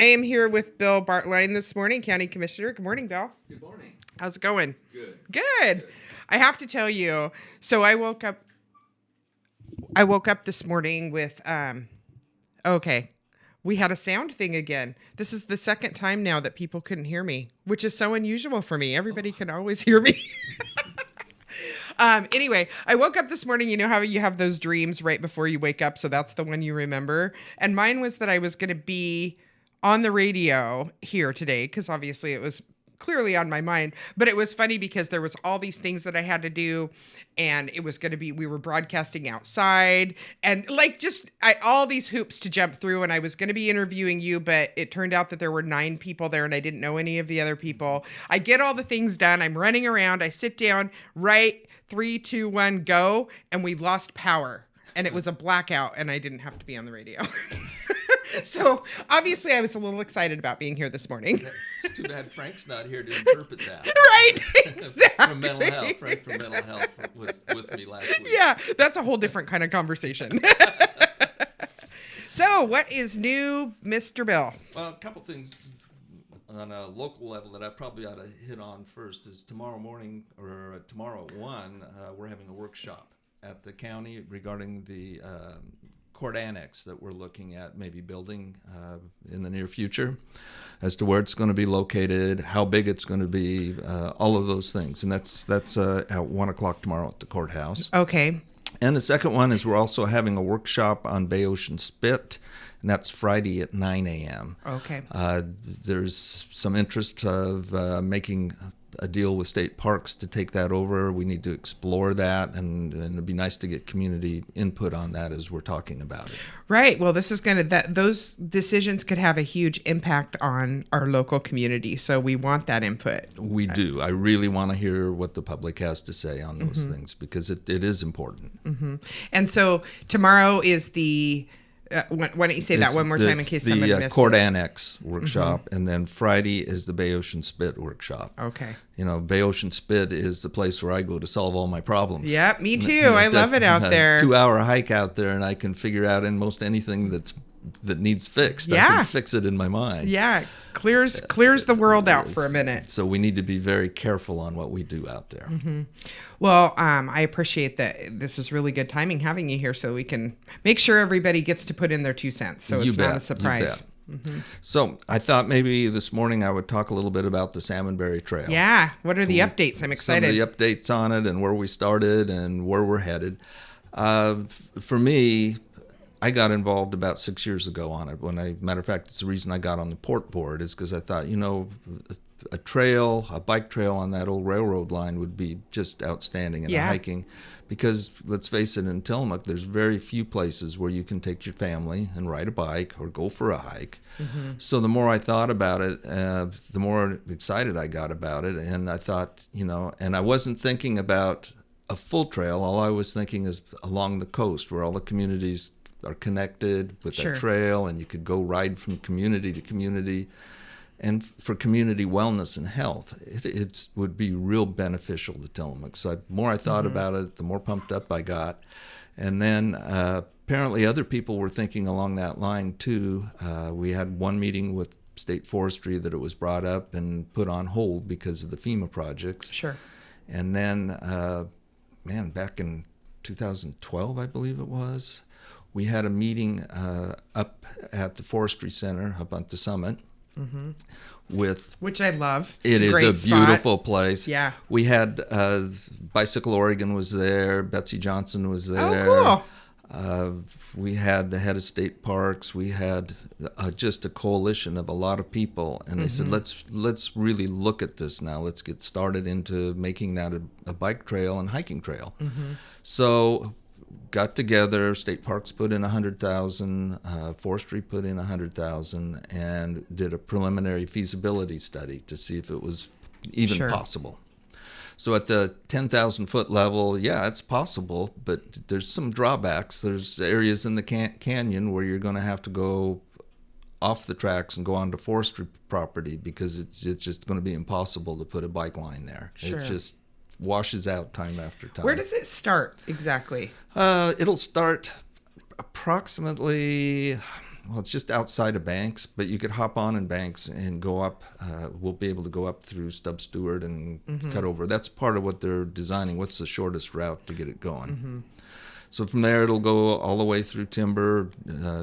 I am here with Bill Baertlein this morning, County Commissioner. Good morning, Bill. Good morning. How's it going? Good. Good. I have to tell you, so I woke up this morning with, we had a sound thing again. This is the second time now that people couldn't hear me, which is so unusual for me. Everybody can always hear me. Anyway, I woke up this morning. You know how you have those dreams right before you wake up? So that's the one you remember. And mine was that I was going to be on the radio here today, because obviously it was clearly on my mind. But it was funny because there was all these things that I had to do, and it was going to be, we were broadcasting outside, and all these hoops to jump through. And I was going to be interviewing you, but it turned out that there were 9 people there, and I didn't know any of the other people. I get all the things done. I'm running around. I sit down, right, 3, 2, 1, go, and we lost power, and it was a blackout, and I didn't have to be on the radio. So obviously I was a little excited about being here this morning. It's too bad Frank's not here to interpret that. Right, exactly. From mental health. Frank from mental health was with me last week. Yeah, that's a whole different kind of conversation. So what is new, Mr. Bill? Well, a couple things on a local level that I probably ought to hit on first is tomorrow morning, or tomorrow at 1, we're having a workshop at the county regarding the court annex that we're looking at maybe building in the near future, as to where it's going to be located, how big it's going to be, all of those things. And that's at 1 o'clock tomorrow at the courthouse. Okay. And the second one is we're also having a workshop on Bay Ocean Spit, and that's Friday at 9 a.m. Okay. There's some interest of making a deal with state parks to take that over. We need to explore that, and it'd be nice to get community input on that as we're talking about it. Right. Well, this is those decisions could have a huge impact on our local community, so we want that input. We do. I really want to hear what the public has to say on those things, because it is important. Mm-hmm. And so tomorrow is the why don't you say that one more time in case somebody missed it? The court annex workshop, and then Friday is the Bay Ocean Spit workshop. Okay. You know, Bay Ocean Spit is the place where I go to solve all my problems. Yeah, me too. I love it out there. 2-hour hike out there, and I can figure out almost anything that needs fixed. Yeah. I can fix it in my mind. Yeah, clears the world out for a minute. So we need to be very careful on what we do out there. Mm-hmm. Well, I appreciate that. This is really good timing having you here, so we can make sure everybody gets to put in their 2 cents, so it's not a surprise. Mm-hmm. So I thought maybe this morning I would talk a little bit about the Salmonberry Trail. Yeah, what are the updates? I'm excited. Some of the updates on it and where we started and where we're headed. For me, I got involved about 6 years ago on it. Matter of fact, it's the reason I got on the port board, is because I thought, a bike trail on that old railroad line would be just outstanding in hiking. Because let's face it, in Tillamook, there's very few places where you can take your family and ride a bike or go for a hike. Mm-hmm. So the more I thought about it, the more excited I got about it. And I thought, and I wasn't thinking about a full trail. All I was thinking is along the coast, where all the communities are connected with that trail, and you could go ride from community to community. And for community wellness and health, it would be real beneficial to Tillamook. So the more I thought about it, the more pumped up I got. And then apparently other people were thinking along that line too. We had one meeting with State Forestry that it was brought up and put on hold because of the FEMA projects. Sure. And then, back in 2012, I believe it was, we had a meeting up at the Forestry Center up on the summit. Mm-hmm. Which I love. It is a beautiful place. Yeah. We had Bicycle Oregon was there. Betsy Johnson was there. Oh, cool. We had the head of state parks. We had just a coalition of a lot of people, and they said, let's really look at this now. Let's get started into making that a bike trail and hiking trail. Mm-hmm. So got together, state parks put in $100,000, forestry put in $100,000, and did a preliminary feasibility study to see if it was even possible. So at the 10,000 foot level, it's possible, but there's some drawbacks. There's areas in the canyon where you're going to have to go off the tracks and go onto forestry property, because it's just going to be impossible to put a bike line there. Sure. It just washes out time after time. Where does it start exactly? It'll start approximately well, it's just outside of Banks, but you could hop on in Banks and go up. We'll be able to go up through Stubb Stewart and cut over. That's part of what they're designing. What's the shortest route to get it going? So from there, it'll go all the way through Timber,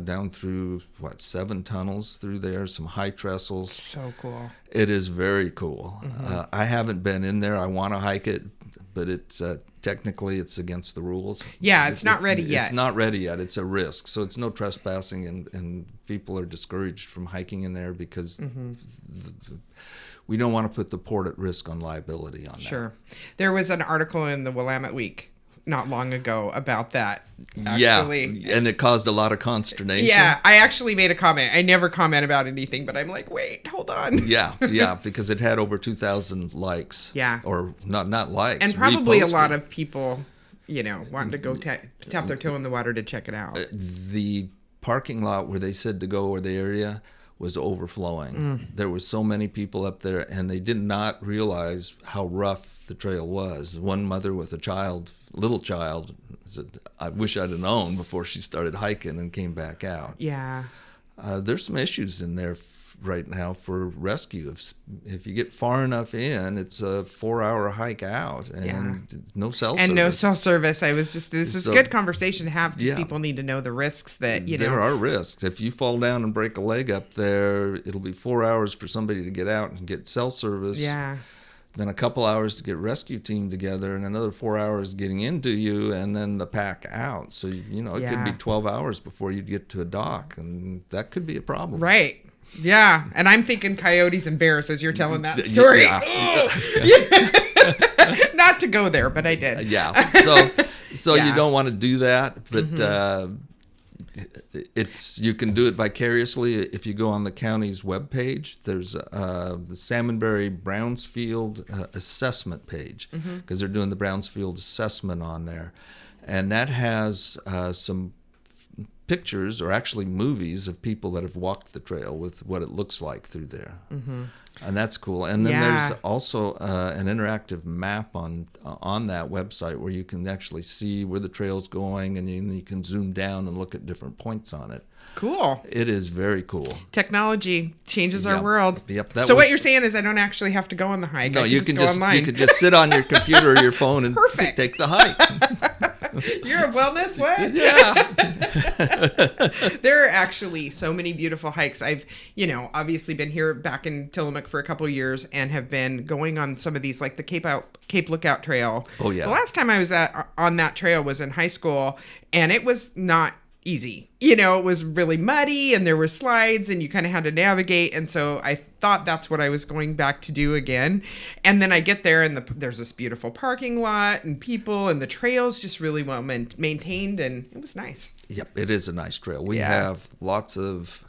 down through, 7 tunnels through there, some high trestles. So cool. It is very cool. I haven't been in there. I want to hike it, but it's technically it's against the rules. Yeah, it's not ready yet. It's not ready yet. It's a risk. So it's no trespassing, and people are discouraged from hiking in there because we don't want to put the port at risk on liability on that. Sure. There was an article in the Willamette Week not long ago about that, actually. Yeah, and it caused a lot of consternation. Yeah, I actually made a comment. I never comment about anything, but I'm like, wait, hold on. Yeah, because it had over 2,000 likes. Yeah. Or not likes. And probably a lot of people, wanting to go tap their toe in the water to check it out. The parking lot where they said to go, or the area, was overflowing. There were so many people up there, and they did not realize how rough the trail was. One mother with a little child, said, I wish I'd have known before she started hiking and came back out. Yeah. There's some issues in there right now for rescue. If you get far enough in, it's a 4-hour hike out, and no cell service. And no cell service. This is good conversation to have, because people need to know the risks that, There are risks. If you fall down and break a leg up there, it'll be 4 hours for somebody to get out and get cell service. Yeah. Then a couple hours to get rescue team together, and another 4 hours getting into you, and then the pack out. So, it could be 12 hours before you get to a dock, and that could be a problem. Right. Yeah. And I'm thinking coyotes and bears as you're telling that story. Yeah. Not to go there, but I did. Yeah. So you don't want to do that, but you can do it vicariously. If you go on the county's webpage, there's the Salmonberry Brownsfield assessment page, because they're doing the Brownsfield assessment on there, and that has some pictures, or actually movies, of people that have walked the trail with what it looks like through there. And that's cool. And then there's also an interactive map on that website where you can actually see where the trail's going, and you can zoom down and look at different points on it. Cool. It is very cool. Technology changes our world. Yep. So what you're saying is I don't actually have to go on the hike. No, you can just sit on your computer or your phone and take the hike. You're a wellness what? Yeah. There are actually so many beautiful hikes. I've, obviously been here back in Tillamook for a couple of years, and have been going on some of these, like the Cape Lookout Trail. Oh yeah. The last time I was on that trail was in high school, and it was not easy. It was really muddy, and there were slides, and you kind of had to navigate. And so I thought that's what I was going back to do again. And then I get there, and there's this beautiful parking lot and people, and the trail's just really well maintained, and it was nice. Yep, it is a nice trail. We have lots of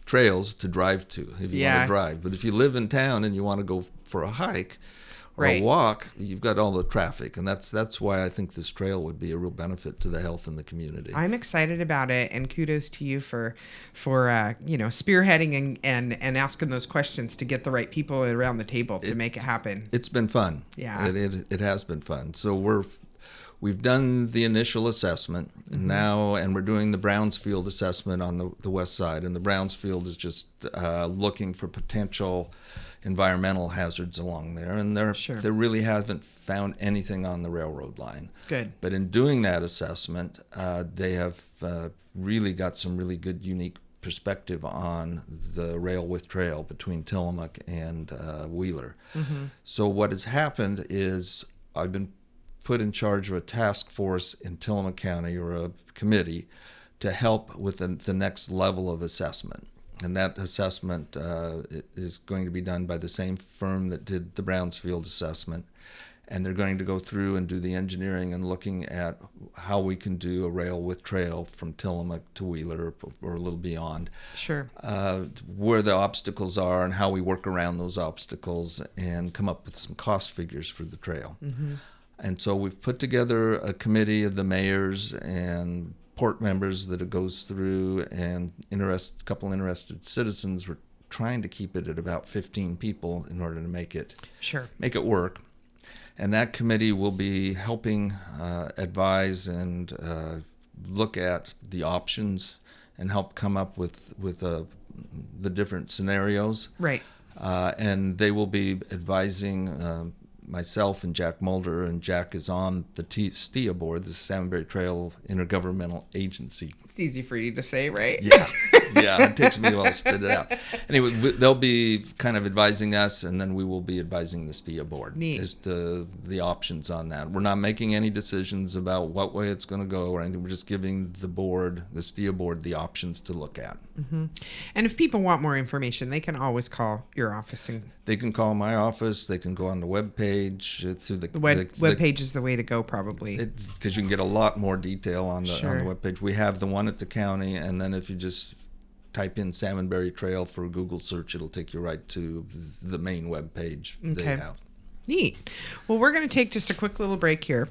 trails to drive to if you want to drive. But if you live in town and you want to go for a hike or a walk, you've got all the traffic, and that's why I think this trail would be a real benefit to the health in the community. I'm excited about it, and kudos to you for spearheading and asking those questions to get the right people around the table to make it happen. It's been fun. Yeah, it has been fun. So we've done the initial assessment now, and we're doing the Brownsfield assessment on the west side, and the Brownsfield is just looking for potential environmental hazards along there, and they really haven't found anything on the railroad line. Good. But in doing that assessment, they have really got some really good, unique perspective on the rail with trail between Tillamook and Wheeler. So what has happened is I've been put in charge of a task force in Tillamook County, or a committee, to help with the next level of assessment. And that assessment is going to be done by the same firm that did the Brownsfield assessment. And they're going to go through and do the engineering and looking at how we can do a rail with trail from Tillamook to Wheeler, or a little beyond. Sure. Where the obstacles are and how we work around those obstacles, and come up with some cost figures for the trail. And so we've put together a committee of the mayors and port members that it goes through, and a couple interested citizens. We're trying to keep it at about 15 people in order to make it work. And that committee will be helping advise and look at the options and help come up with the different scenarios. Right. And they will be advising myself and Jack Mulder, and Jack is on the STIA board, the Salmonberry Trail Intergovernmental Agency. It's easy for you to say, right? Yeah, it takes me a while to spit it out. Anyway, they'll be kind of advising us, and then we will be advising the STIA board as to the options on that. We're not making any decisions about what way it's going to go or anything. We're just giving the STIA board, the options to look at. Mm-hmm. And if people want more information, they can always call your office. They can call my office. They can go on the webpage. Through the webpage is the way to go, probably. Because you can get a lot more detail on the webpage. We have the one at the county, and then if you just type in Salmonberry Trail for a Google search, it'll take you right to the main webpage they have. Neat. Well, we're going to take just a quick little break here.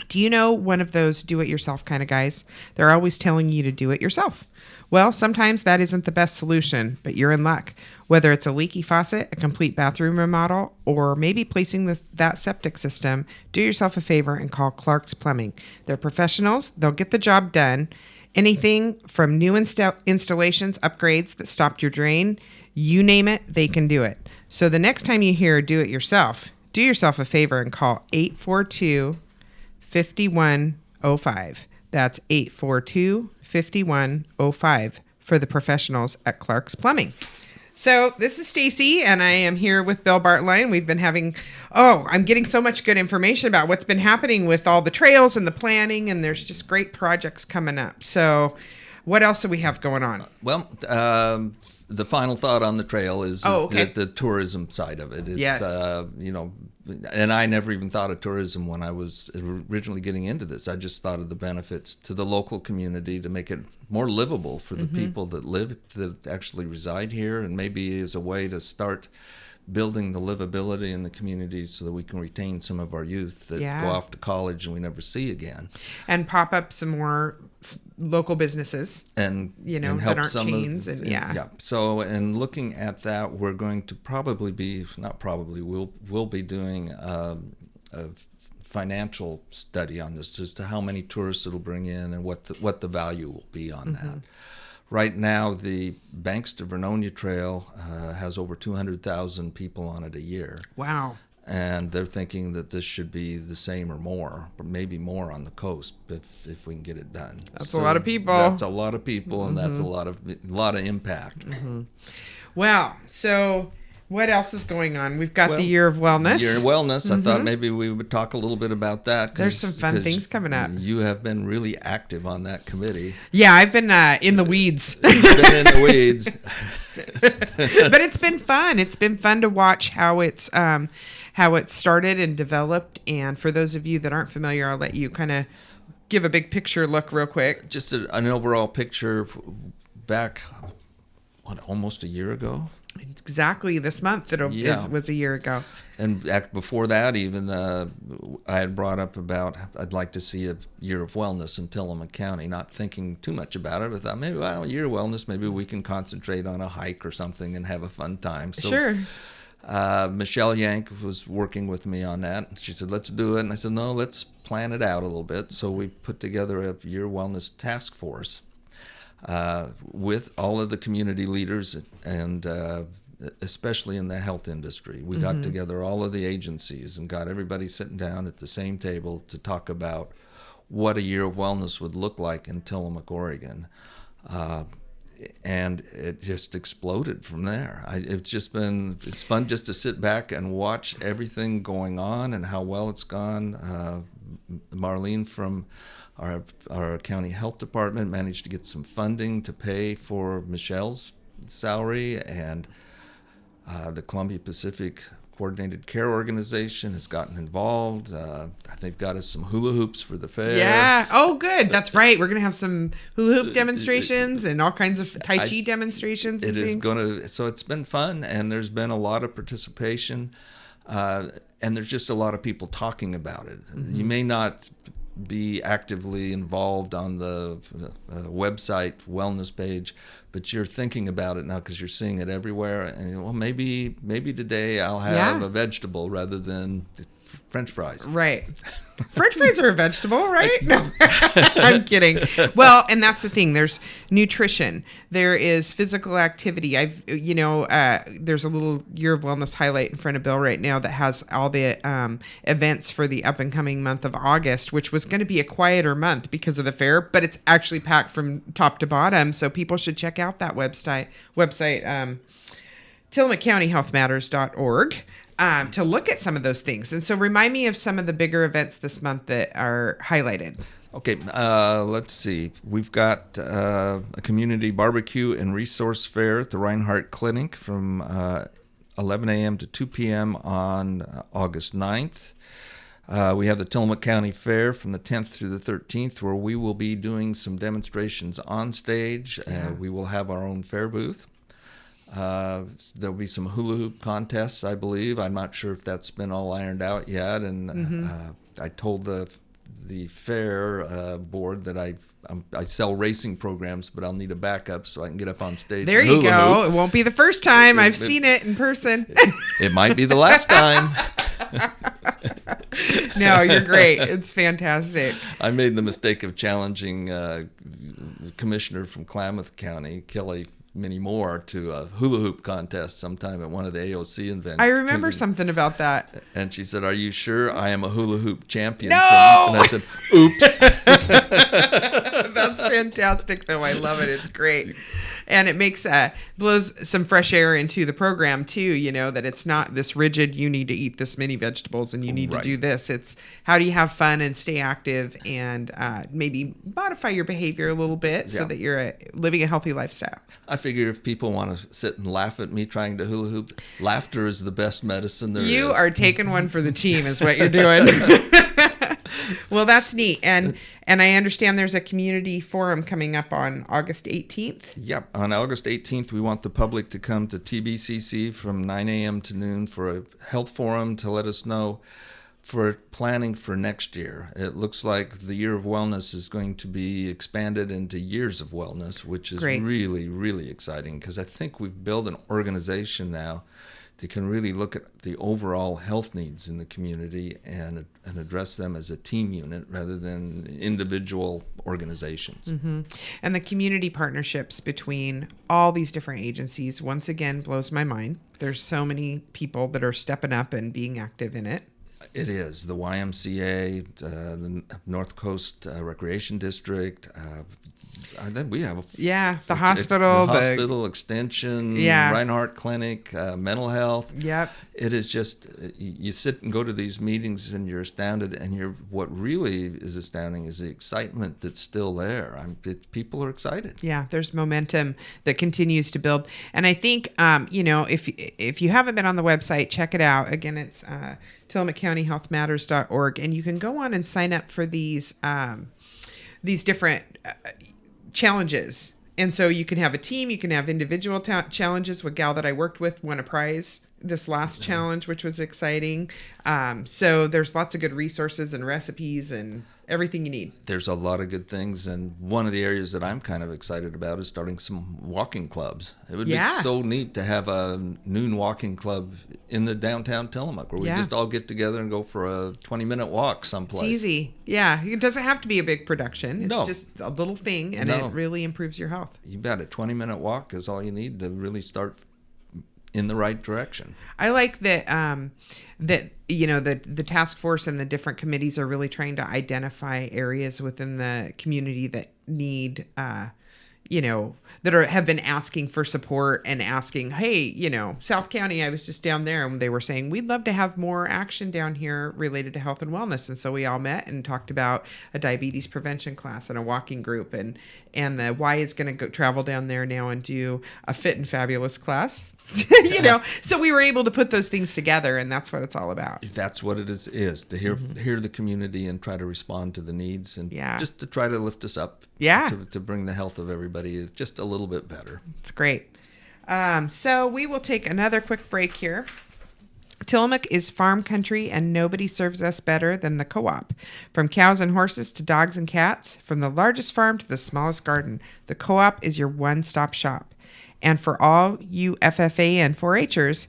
Do you know one of those do-it-yourself kind of guys? They're always telling you to do it yourself. Well, sometimes that isn't the best solution, but you're in luck. Whether it's a leaky faucet, a complete bathroom remodel, or maybe placing that septic system, do yourself a favor and call Clark's Plumbing. They're professionals. They'll get the job done. Anything from new installations, upgrades that stopped your drain, you name it, they can do it. So the next time you hear do yourself a favor and call 842-5105. That's 842-5105 for the professionals at Clark's Plumbing. So this is Stacie, and I am here with Bill Baertlein. We've been having, I'm getting so much good information about what's been happening with all the trails and the planning, and there's just great projects coming up. So what else do we have going on? Well, the final thought on the trail is the tourism side of it. It's, and I never even thought of tourism when I was originally getting into this. I just thought of the benefits to the local community to make it more livable for the people that actually reside here, and maybe as a way to start building the livability in the community so that we can retain some of our youth that go off to college and we never see again. And pop up some more local businesses and help that aren't some chains. So, and looking at that, we're going to we'll be doing a financial study on this as to how many tourists it'll bring in and what the value will be on that. Right now, the Banks to Vernonia Trail has over 200,000 people on it a year. Wow. And they're thinking that this should be the same or more, but maybe more on the coast if we can get it done. That's a lot of people. That's a lot of people, and that's a lot of impact. Well, so what else is going on? We've got the Year of Wellness. Year of Wellness. I thought maybe we would talk a little bit about that. There's some fun things coming up. You have been really active on that committee. Yeah, I've been in the weeds. You've been in the weeds. But it's been fun. It's been fun to watch how it started and developed. And for those of you that aren't familiar, I'll let you kind of give a big picture look real quick. Just an overall picture back, almost a year ago? Exactly this month was a year ago. And before that, even I had brought up about I'd like to see a Year of Wellness in Tillamook County, not thinking too much about it, but thought maybe, a Year of Wellness, maybe we can concentrate on a hike or something and have a fun time. So, sure. Michelle Yank was working with me on that. She said, let's do it. And I said, no, let's plan it out a little bit. So we put together a Year of Wellness task force with all of the community leaders and especially in the health industry. We got together all of the agencies and got everybody sitting down at the same table to talk about what a Year of Wellness would look like in Tillamook, Oregon. And it just exploded from there. It's fun just to sit back and watch everything going on and how well it's gone. Marlene from our county health department managed to get some funding to pay for Michelle's salary, and the Columbia Pacific Coordinated Care Organization has gotten involved. They've got us some hula hoops for the fair. Yeah. Oh, good. That's right. We're going to have some hula hoop demonstrations and all kinds of Tai Chi demonstrations. So it's been fun, and there's been a lot of participation, and there's just a lot of people talking about it. You may not be actively involved on the website wellness page, but you're thinking about it now because you're seeing it everywhere. And maybe today I'll have a vegetable rather than French fries. Right. French fries are a vegetable, right? No, I'm kidding. Well, and that's the thing. There's nutrition. There is physical activity. There's a little Year of Wellness highlight in front of Bill right now that has all the events for the up and coming month of August, which was going to be a quieter month because of the fair, but it's actually packed from top to bottom. So people should check out that website, TillamookCountyHealthMatters.org. To look at some of those things. And so remind me of some of the bigger events this month that are highlighted. Okay, let's see. We've got a community barbecue and resource fair at the Reinhardt Clinic from 11 a.m. to 2 p.m. on August 9th. We have the Tillamook County Fair from the 10th through the 13th, where we will be doing some demonstrations on stage. We will have our own fair booth. There'll be some hula hoop contests, I believe. I'm not sure if that's been all ironed out yet. And I told the fair board that I sell racing programs, but I'll need a backup so I can get up on stage. There you go. Hoop. It won't be the first time. I've seen it in person. It might be the last time. No, you're great. It's fantastic. I made the mistake of challenging the commissioner from Klamath County, Kelly Many More, to a hula hoop contest sometime at one of the AOC events. I remember something about that. And she said, "Are you sure I am a hula hoop champion?" No! And I said, "Oops." That's fantastic, though. I love it. It's great. And it blows some fresh air into the program, too, that it's not this rigid, you need to eat this many vegetables and you need to do this. It's how do you have fun and stay active and maybe modify your behavior a little bit so that you're living a healthy lifestyle. I figure if people want to sit and laugh at me trying to hula hoop, laughter is the best medicine there is. You are taking one for the team is what you're doing. Well, that's neat. And I understand there's a community forum coming up on August 18th. Yep. On August 18th, we want the public to come to TBCC from 9 a.m. to noon for a health forum to let us know for planning for next year. It looks like the Year of Wellness is going to be expanded into Years of Wellness, which is really, really exciting because I think we've built an organization now that can really look at the overall health needs in the community and address them as a team unit rather than individual organizations. Mm-hmm. And the community partnerships between all these different agencies, once again, blows my mind. There's so many people that are stepping up and being active in it. It is. The YMCA, the North Coast Recreation District, then we have the hospital, the hospital extension, Reinhardt Clinic, mental health. Yep. It is just you sit and go to these meetings and you're astounded, and what really is astounding is the excitement that's still there. People are excited. Yeah, there's momentum that continues to build, and I think if you haven't been on the website, check it out. Again, it's TillamookCountyHealthMatters.org, and you can go on and sign up for these different challenges. And so you can have a team, you can have individual challenges. One gal that I worked with won a prize this last challenge, which was exciting. So there's lots of good resources and recipes and everything you need. There's a lot of good things, and one of the areas that I'm kind of excited about is starting some walking clubs. It would be so neat to have a noon walking club in the downtown Tillamook where we just all get together and go for a 20-minute walk someplace. It's easy. Yeah, it doesn't have to be a big production. It's just a little thing, and it really improves your health. You bet. A 20-minute walk is all you need to really start in the right direction. I like that the task force and the different committees are really trying to identify areas within the community that need have been asking for support and asking, hey, South County, I was just down there and they were saying, we'd love to have more action down here related to health and wellness. And so we all met and talked about a diabetes prevention class and a walking group, and the Y is going to go travel down there now and do a fit and fabulous class. So we were able to put those things together, and that's what it's all about. That's what it is to hear the community and try to respond to the needs, and just to try to lift us up to bring the health of everybody just a little bit better. It's great. So we will take another quick break here. Tillamook is farm country, and nobody serves us better than the CoOp. From cows and horses to dogs and cats, from the largest farm to the smallest garden, the CoOp is your one-stop shop. And for all you FFA and 4-Hers,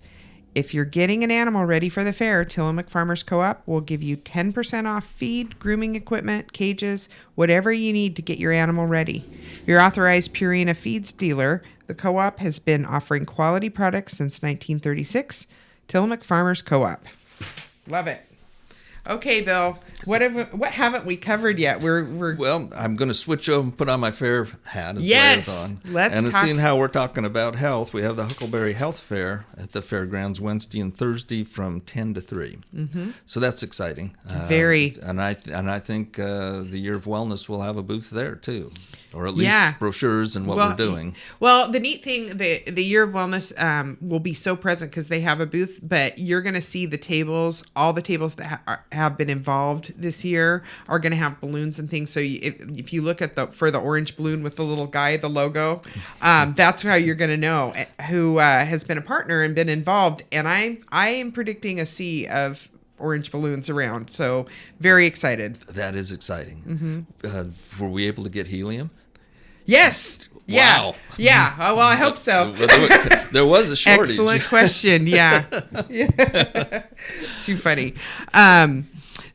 If you're getting an animal ready for the fair, Tillamook Farmers CoOp will give you 10% off feed, grooming equipment, cages, whatever you need to get your animal ready. Your authorized Purina Feeds dealer, the co-op has been offering quality products since 1936. Tillamook Farmers CoOp. Love it. Okay, Bill. What haven't we covered yet? Well, I'm going to switch over and put on my fair hat as yes. liaison. Let's and talk. seeing how we're talking about health, we have the Huckleberry Health Fair at the fairgrounds Wednesday and Thursday from 10 to 3. Mm-hmm. So that's exciting. Very. And I think the Year of Wellness will have a booth there too, or at least brochures and what we're doing. Well, the neat thing, the Year of Wellness will be so present because they have a booth, but you're going to see the tables, all the tables that have been involved this year are going to have balloons and things. So if you look at for the orange balloon with the little guy, the logo, that's how you're going to know who has been a partner and been involved. And I am predicting a sea of orange balloons around. So very excited. That is exciting. Mm-hmm. Were we able to get helium? Yes. Wow. Yeah. Well, I hope so. There was a shortage. Excellent question. Yeah. Too funny.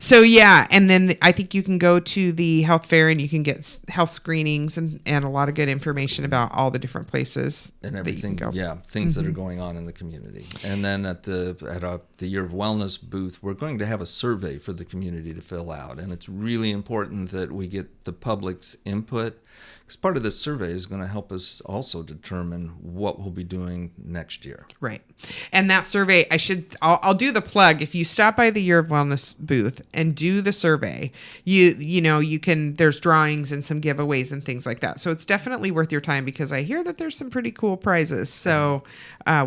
So yeah, and then I think you can go to the health fair and you can get health screenings and a lot of good information about all the different places and everything. Things mm-hmm. that are going on in the community. And then at the Year of Wellness booth, we're going to have a survey for the community to fill out, and it's really important that we get the public's input. Because part of this survey is going to help us also determine what we'll be doing next year. Right. And that survey, I'll do the plug. If you stop by the Year of Wellness booth and do the survey, you can, there's drawings and some giveaways and things like that. So it's definitely worth your time because I hear that there's some pretty cool prizes. So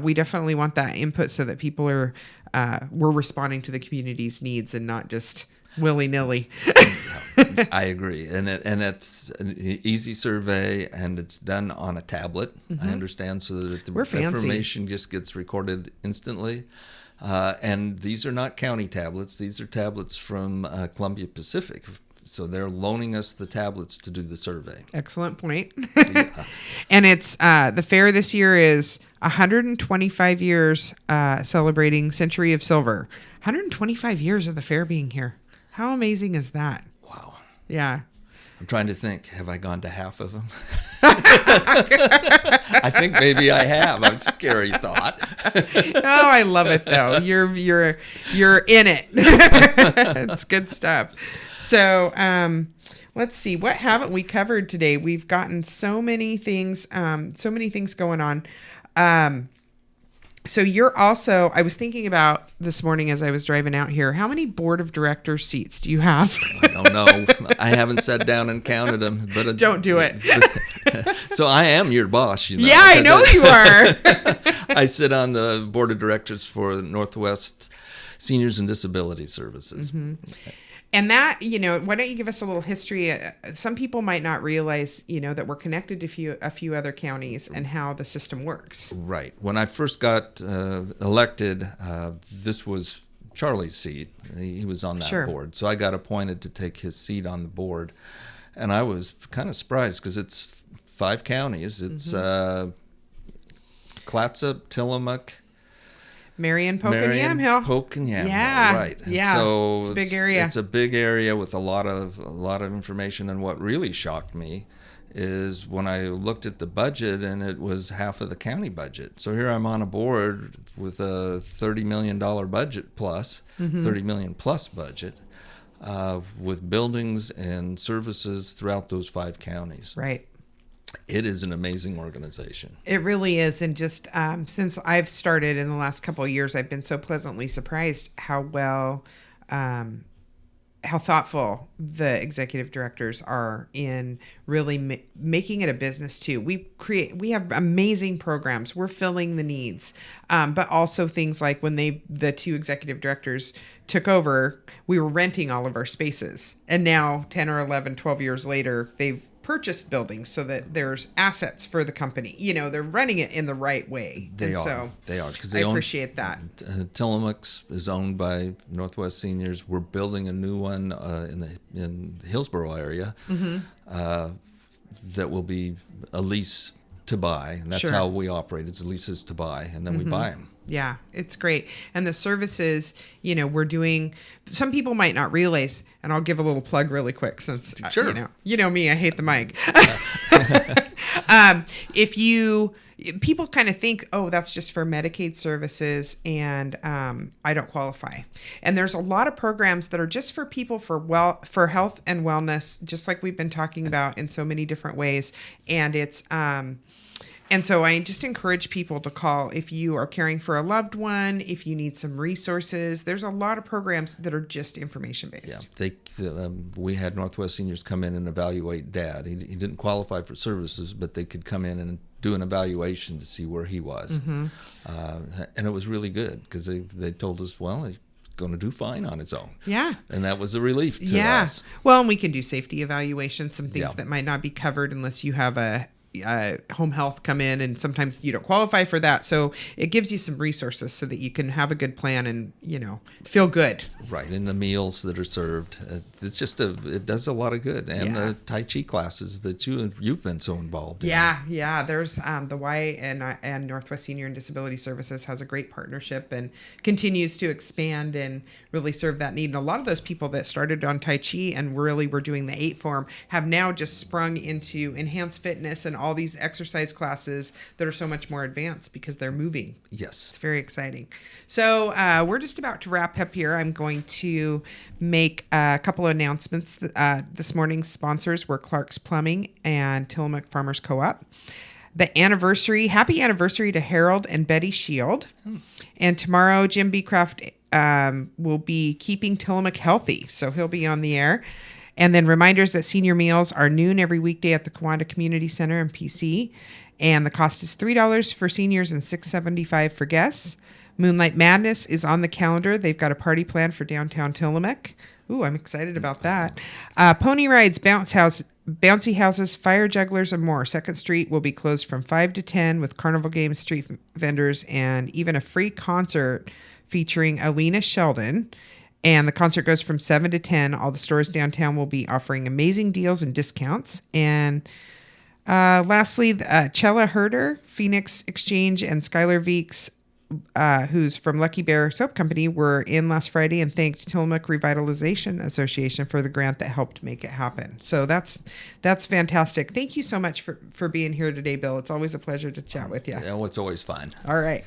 we definitely want that input so that people we're responding to the community's needs and not just willy-nilly. I agree. And it's an easy survey, and it's done on a tablet, mm-hmm. I understand, so that the information just gets recorded instantly. And these are not county tablets. These are tablets from Columbia Pacific. So they're loaning us the tablets to do the survey. Excellent point. Yeah. And it's the fair this year is 125 years celebrating Century of Silver. 125 years of the fair being here. How amazing is that? Wow. Yeah. I'm trying to think. Have I gone to half of them? I think maybe I have. A scary thought. Oh, I love it though. You're in it. It's good stuff. So, let's see. What haven't we covered today? We've gotten so many things going on. So you're also, I was thinking about this morning as I was driving out here, how many board of directors seats do you have? I don't know. I haven't sat down and counted them. But don't do it. So I am your boss, you know. Yeah, I know you are. I sit on the board of directors for Northwest Seniors and Disability Services. Mm-hmm. And that, why don't you give us a little history? Some people might not realize, that we're connected to a few other counties and how the system works. Right. When I first got elected, this was Charlie's seat. He was on that board. So I got appointed to take his seat on the board. And I was kind of surprised because it's 5 counties. It's mm-hmm. Clatsop, Tillamook, Marion, Polk, and Yamhill. Yeah, right. And yeah. So it's a big area. It's a big area with a lot of information. And what really shocked me is when I looked at the budget, and it was half of the county budget. So here I'm on a board with a $30 million budget plus, mm-hmm. $30 million plus budget, with buildings and services throughout those 5 counties. Right. It is an amazing organization. It really is. And just since I've started in the last couple of years, I've been so pleasantly surprised how well, how thoughtful the executive directors are in really making it a business too. We have amazing programs. We're filling the needs. But also things like when the 2 executive directors took over, we were renting all of our spaces. And now 10 or 11, 12 years later, they've purchased buildings so that there's assets for the company. They're running it in the right way. They are. So they are. I appreciate that. Tillamook is owned by Northwest Seniors. We're building a new one in the Hillsborough area mm-hmm. That will be a lease to buy, and that's how we operate. It's leases to buy, and then mm-hmm. we buy them. Yeah, it's great. And the services, we're doing, some people might not realize, and I'll give a little plug really quick since, sure. You know me, I hate the mic. People kind of think, oh, that's just for Medicaid services and I don't qualify. And there's a lot of programs that are just for people for health and wellness, just like we've been talking about in so many different ways. And it's, and so I just encourage people to call if you are caring for a loved one, if you need some resources. There's a lot of programs that are just information based. Yeah, we had Northwest Seniors come in and evaluate Dad. He didn't qualify for services, but they could come in and do an evaluation to see where he was. Mm-hmm. And it was really good because they told us, well, he's going to do fine on its own. Yeah. And that was a relief to us. Well, and we can do safety evaluations, some things that might not be covered unless you have a home health come in, and sometimes you don't qualify for that. So it gives you some resources so that you can have a good plan and, feel good. Right. And the meals that are served, it does a lot of good. And the Tai Chi classes that you've been so involved in. Yeah. There's the Y and Northwest Senior and Disability Services has a great partnership and continues to expand and really serve that need. And a lot of those people that started on Tai Chi and really were doing the 8 form have now just sprung into enhanced fitness and all these exercise classes that are so much more advanced because they're moving. Yes. It's very exciting. So we're just about to wrap up here. I'm going to make a couple of announcements. This morning's sponsors were Clark's Plumbing and Tillamook Farmers CoOp. Happy anniversary to Harold and Betty Shield. And tomorrow, Jim Beecroft will be keeping Tillamook healthy, so he'll be on the air. And then reminders that senior meals are noon every weekday at the Kiwanda Community Center in PC. And the cost is $3 for seniors and $6.75 for guests. Moonlight Madness is on the calendar. They've got a party planned for downtown Tillamook. Ooh, I'm excited about that. Pony rides, bouncy houses, fire jugglers, and more. 2nd Street will be closed from 5 to 10 with carnival games, street vendors, and even a free concert featuring Alina Sheldon. And the concert goes from 7 to 10. All the stores downtown will be offering amazing deals and discounts. And lastly, Chella Herder, Phoenix Exchange, and Skylar Veeks, who's from Lucky Bear Soap Company, were in last Friday and thanked Tillamook Revitalization Association for the grant that helped make it happen. So that's fantastic. Thank you so much for being here today, Bill. It's always a pleasure to chat with you. Yeah, it's always fun. All right.